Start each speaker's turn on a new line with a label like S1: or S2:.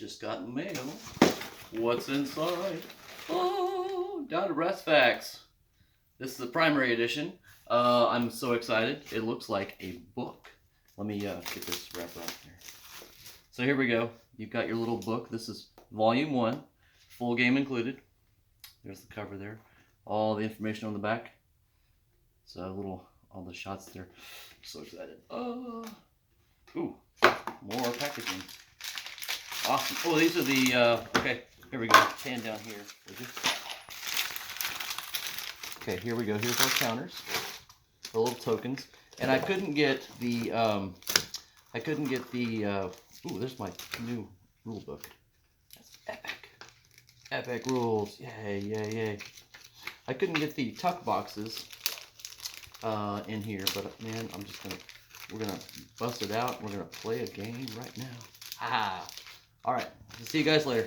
S1: Just got mail. What's inside? Oh, down to brass facts. This is the primary edition. I'm so excited. It looks like a book. Let me get this wrapper out there. So here we go. You've got your little book. This is volume 1, full game included. There's the cover there. All the information on the back. So all the shots there. So excited. Ooh, more packaging. Awesome. Oh, these are the, okay, here we go. Hand down here. Okay, here we go. Here's our counters. The little tokens. And I couldn't get the, ooh, there's my new rule book. That's epic. Epic rules. Yay, yay, yay. I couldn't get the tuck boxes in here, but man, we're gonna bust it out. We're gonna play a game right now. Ah. All right. See you guys later.